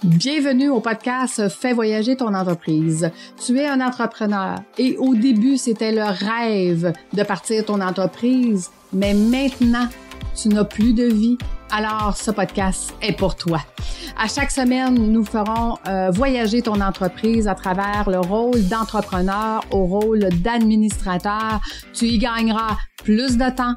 Bienvenue au podcast Fais voyager ton entreprise. Tu es un entrepreneur et au début, c'était le rêve de partir ton entreprise, mais maintenant, tu n'as plus de vie. Alors, ce podcast est pour toi. À chaque semaine, nous ferons voyager ton entreprise à travers le rôle d'entrepreneur au rôle d'administrateur. Tu y gagneras plus de temps,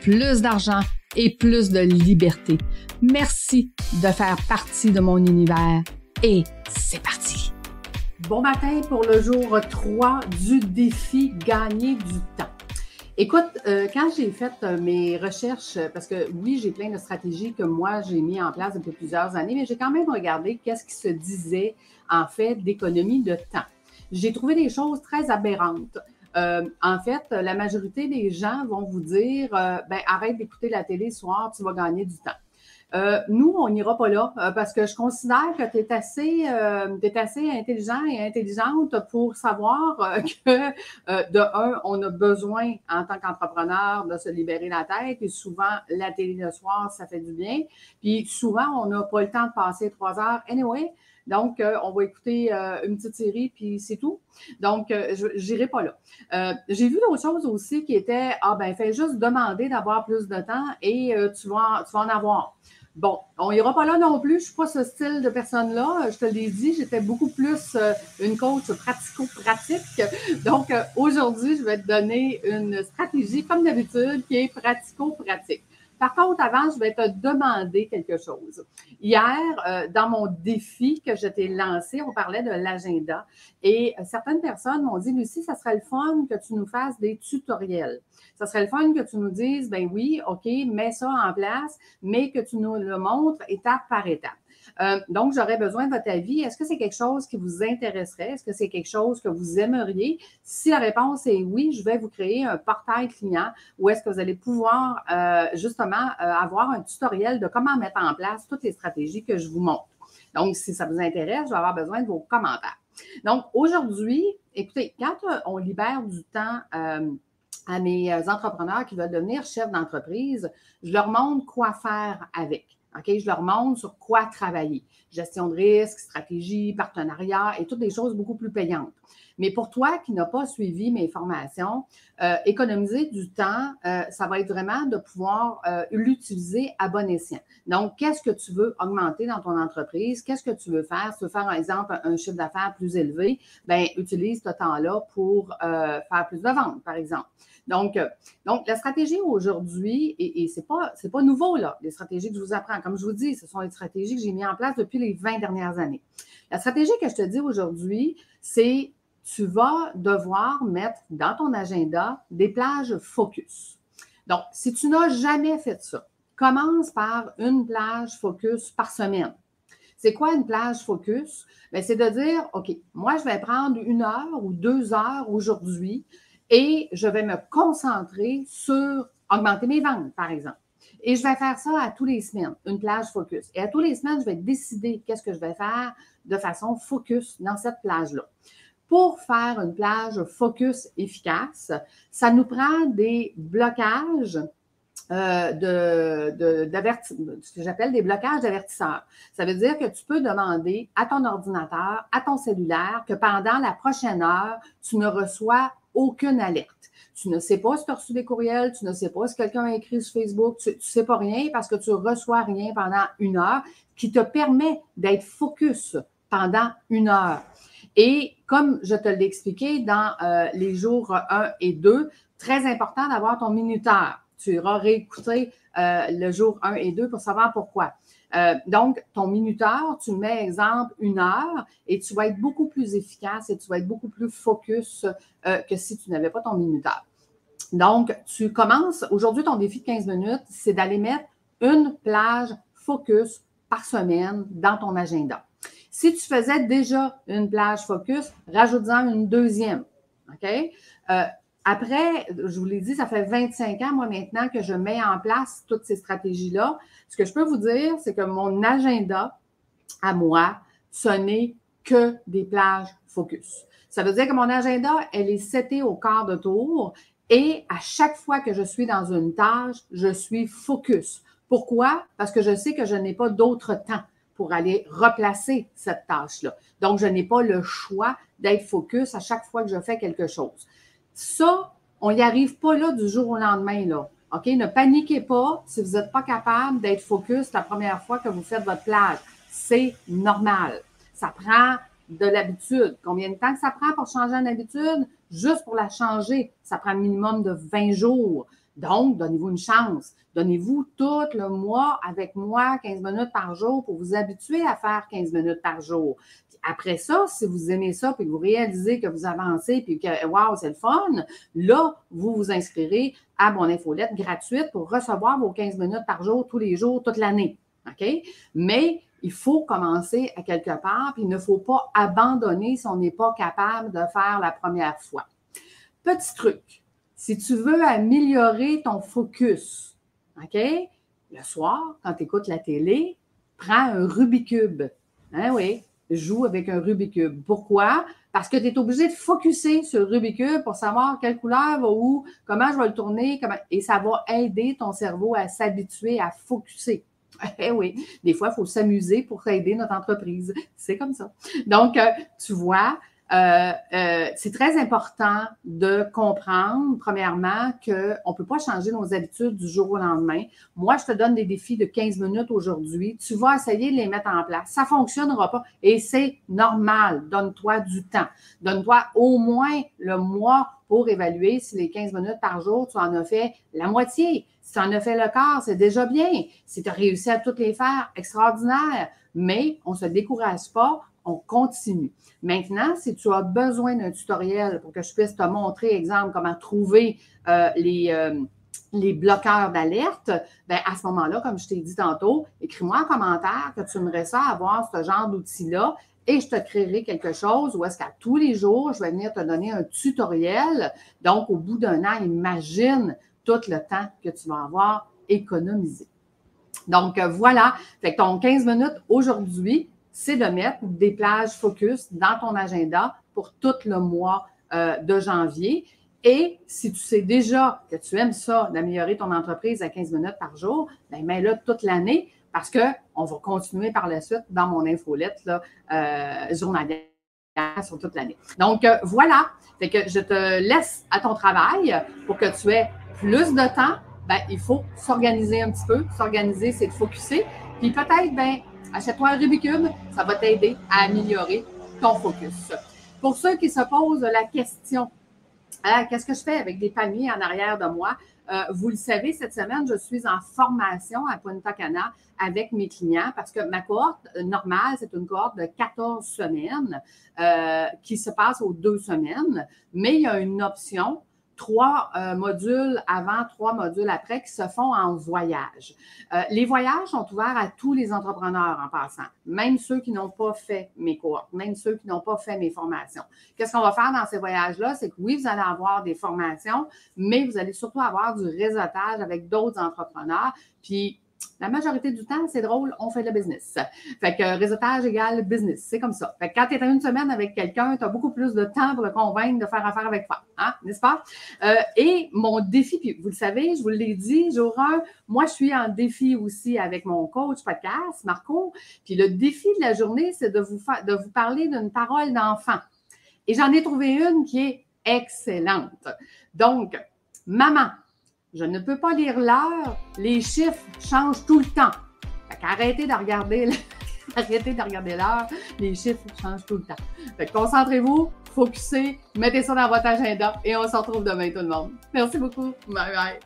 plus d'argent et plus de liberté. Merci de faire partie de mon univers et c'est parti! Bon matin pour le jour 3 du défi Gagner du temps. Écoute, quand j'ai fait mes recherches, parce que oui, j'ai plein de stratégies que moi, j'ai mis en place depuis plusieurs années, mais j'ai quand même regardé qu'est-ce qui se disait en fait d'économie de temps. J'ai trouvé des choses très aberrantes. En fait, la majorité des gens vont vous dire arrête d'écouter la télé ce soir, tu vas gagner du temps. Nous, on n'ira pas là parce que je considère que tu es assez intelligent et intelligente pour savoir que, de un, on a besoin en tant qu'entrepreneur de se libérer la tête et souvent, la télé le soir, ça fait du bien. Puis souvent, on n'a pas le temps de passer 3 heures. Anyway, donc, on va écouter une petite série, puis c'est tout. Donc, je n'irai pas là. J'ai vu d'autres choses aussi qui étaient, fais juste demander d'avoir plus de temps et tu vas en avoir. Bon, on n'ira pas là non plus. Je ne suis pas ce style de personne-là. Je te l'ai dit, j'étais beaucoup plus une coach pratico-pratique. Donc, aujourd'hui, je vais te donner une stratégie, comme d'habitude, qui est pratico-pratique. Par contre, avant, je vais te demander quelque chose. Hier, dans mon défi que je t'ai lancé, on parlait de l'agenda et certaines personnes m'ont dit, Lucie, ça serait le fun que tu nous fasses des tutoriels. Ça serait le fun que tu nous dises, ben oui, OK, mets ça en place, mais que tu nous le montres étape par étape. Donc, j'aurais besoin de votre avis. Est-ce que c'est quelque chose qui vous intéresserait? Est-ce que c'est quelque chose que vous aimeriez? Si la réponse est oui, je vais vous créer un portail client où est-ce que vous allez pouvoir avoir un tutoriel de comment mettre en place toutes les stratégies que je vous montre. Donc, si ça vous intéresse, je vais avoir besoin de vos commentaires. Donc, aujourd'hui, écoutez, quand on libère du temps à mes entrepreneurs qui veulent devenir chefs d'entreprise, je leur montre quoi faire avec. OK? Je leur montre sur quoi travailler. Gestion de risque, stratégie, partenariat et toutes des choses beaucoup plus payantes. Mais pour toi qui n'as pas suivi mes formations, économiser du temps, ça va être vraiment de pouvoir l'utiliser à bon escient. Donc, qu'est-ce que tu veux augmenter dans ton entreprise? Qu'est-ce que tu veux faire? Si tu veux faire, par exemple, un chiffre d'affaires plus élevé, bien, utilise ce temps-là pour faire plus de ventes, par exemple. Donc, la stratégie aujourd'hui, et c'est pas nouveau, là, les stratégies que je vous apprends. Comme je vous dis, ce sont les stratégies que j'ai mises en place depuis les 20 dernières années. La stratégie que je te dis aujourd'hui, c'est tu vas devoir mettre dans ton agenda des plages focus. Donc, si tu n'as jamais fait ça, commence par une plage focus par semaine. C'est quoi une plage focus? Bien, c'est de dire, OK, moi, je vais prendre 1 heure ou 2 heures aujourd'hui et je vais me concentrer sur augmenter mes ventes, par exemple. Et je vais faire ça à tous les semaines, une plage focus. Et à tous les semaines, je vais décider qu'est-ce que je vais faire de façon focus dans cette plage-là. Pour faire une plage focus efficace, ça nous prend des blocages ce que j'appelle des blocages d'avertisseurs. Ça veut dire que tu peux demander à ton ordinateur, à ton cellulaire, que pendant la prochaine heure, tu ne reçois aucune alerte. Tu ne sais pas si tu as reçu des courriels, tu ne sais pas si quelqu'un a écrit sur Facebook, tu ne sais pas rien parce que tu ne reçois rien pendant 1 heure qui te permet d'être focus pendant 1 heure. Et comme je te l'ai expliqué dans les jours 1 et 2, très important d'avoir ton minuteur. Tu iras réécouter le jour 1 et 2 pour savoir pourquoi. Donc, ton minuteur, tu mets, exemple, 1 heure et tu vas être beaucoup plus efficace et tu vas être beaucoup plus focus que si tu n'avais pas ton minuteur. Donc, tu commences, aujourd'hui, ton défi de 15 minutes, c'est d'aller mettre une plage focus par semaine dans ton agenda. Si tu faisais déjà une plage focus, rajoute-en une deuxième. OK? Après, je vous l'ai dit, ça fait 25 ans, moi, maintenant, que je mets en place toutes ces stratégies-là. Ce que je peux vous dire, c'est que mon agenda, à moi, ce n'est que des plages focus. Ça veut dire que mon agenda, elle est setée au quart de tour et à chaque fois que je suis dans une tâche, je suis focus. Pourquoi? Parce que je sais que je n'ai pas d'autre temps pour aller replacer cette tâche-là. Donc, je n'ai pas le choix d'être focus à chaque fois que je fais quelque chose. Ça, on n'y arrive pas là du jour au lendemain, là. OK? Ne paniquez pas si vous n'êtes pas capable d'être focus la première fois que vous faites votre plage. C'est normal. Ça prend de l'habitude. Combien de temps que ça prend pour changer une habitude? Juste pour la changer, ça prend un minimum de 20 jours. Donc, donnez-vous une chance. Donnez-vous tout le mois avec moi, 15 minutes par jour, pour vous habituer à faire 15 minutes par jour. Puis après ça, si vous aimez ça, puis que vous réalisez que vous avancez, puis que, wow, c'est le fun, là, vous vous inscrirez à mon infolette gratuite pour recevoir vos 15 minutes par jour, tous les jours, toute l'année. OK? Mais il faut commencer à quelque part, puis il ne faut pas abandonner si on n'est pas capable de faire la première fois. Petit truc, si tu veux améliorer ton focus, OK? Le soir, quand tu écoutes la télé, prends un Rubik's Cube. Hein, oui, joue avec un Rubik's Cube. Pourquoi? Parce que tu es obligé de focusser sur le Rubik's Cube pour savoir quelle couleur va où, comment je vais le tourner, et ça va aider ton cerveau à s'habituer à focusser. Eh oui, des fois, il faut s'amuser pour aider notre entreprise. C'est comme ça. Donc, tu vois, c'est très important de comprendre, premièrement, qu'on ne peut pas changer nos habitudes du jour au lendemain. Moi, je te donne des défis de 15 minutes aujourd'hui. Tu vas essayer de les mettre en place. Ça ne fonctionnera pas et c'est normal. Donne-toi du temps. Donne-toi au moins le mois pour évaluer si les 15 minutes par jour, tu en as fait la moitié. Si tu en as fait le quart, c'est déjà bien. Si tu as réussi à toutes les faire, extraordinaire. Mais on ne se décourage pas, on continue. Maintenant, si tu as besoin d'un tutoriel pour que je puisse te montrer, exemple, comment trouver les bloqueurs d'alerte, bien, à ce moment-là, comme je t'ai dit tantôt, écris-moi en commentaire que tu aimerais ça avoir ce genre d'outil-là et je te créerai quelque chose où est-ce qu'à tous les jours, je vais venir te donner un tutoriel. Donc, au bout d'un an, imagine tout le temps que tu vas avoir économisé. Donc, voilà. Fait que ton 15 minutes aujourd'hui, c'est de mettre des plages focus dans ton agenda pour tout le mois de janvier. Et si tu sais déjà que tu aimes ça, d'améliorer ton entreprise à 15 minutes par jour, bien, mets-le toute l'année parce qu'on va continuer par la suite dans mon infolette là, journalière sur toute l'année. Donc, voilà. Fait que je te laisse à ton travail pour que tu aies plus de temps. Ben, il faut s'organiser un petit peu. S'organiser, c'est de focusser. Puis peut-être, ben, achète-toi un Rubik's Cube, ça va t'aider à améliorer ton focus. Pour ceux qui se posent la question, qu'est-ce que je fais avec des palmiers en arrière de moi? Vous le savez, cette semaine, je suis en formation à Punta Cana avec mes clients parce que ma cohorte normale, c'est une cohorte de 14 semaines qui se passe aux 2 semaines, mais il y a une option 3 modules avant, 3 modules après qui se font en voyage. Les voyages sont ouverts à tous les entrepreneurs en passant, même ceux qui n'ont pas fait mes cohortes, même ceux qui n'ont pas fait mes formations. Qu'est-ce qu'on va faire dans ces voyages-là? C'est que oui, vous allez avoir des formations, mais vous allez surtout avoir du réseautage avec d'autres entrepreneurs. Puis, la majorité du temps, c'est drôle, on fait de la business. Fait que réseautage égale business, c'est comme ça. Fait que quand tu es en une semaine avec quelqu'un, tu as beaucoup plus de temps pour le convaincre de faire affaire avec toi, hein, n'est-ce pas? Et mon défi, puis vous le savez, je vous l'ai dit, jour 1, moi, je suis en défi aussi avec mon coach podcast, Marco. Puis le défi de la journée, c'est de vous parler d'une parole d'enfant. Et j'en ai trouvé une qui est excellente. Donc, maman, je ne peux pas lire l'heure, les chiffres changent tout le temps. Fait qu'arrêtez de regarder l'heure, les chiffres changent tout le temps. Fait que concentrez-vous, focussez, mettez ça dans votre agenda et on se retrouve demain tout le monde. Merci beaucoup. Bye bye.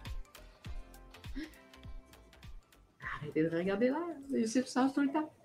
Arrêtez de regarder l'heure, les chiffres changent tout le temps.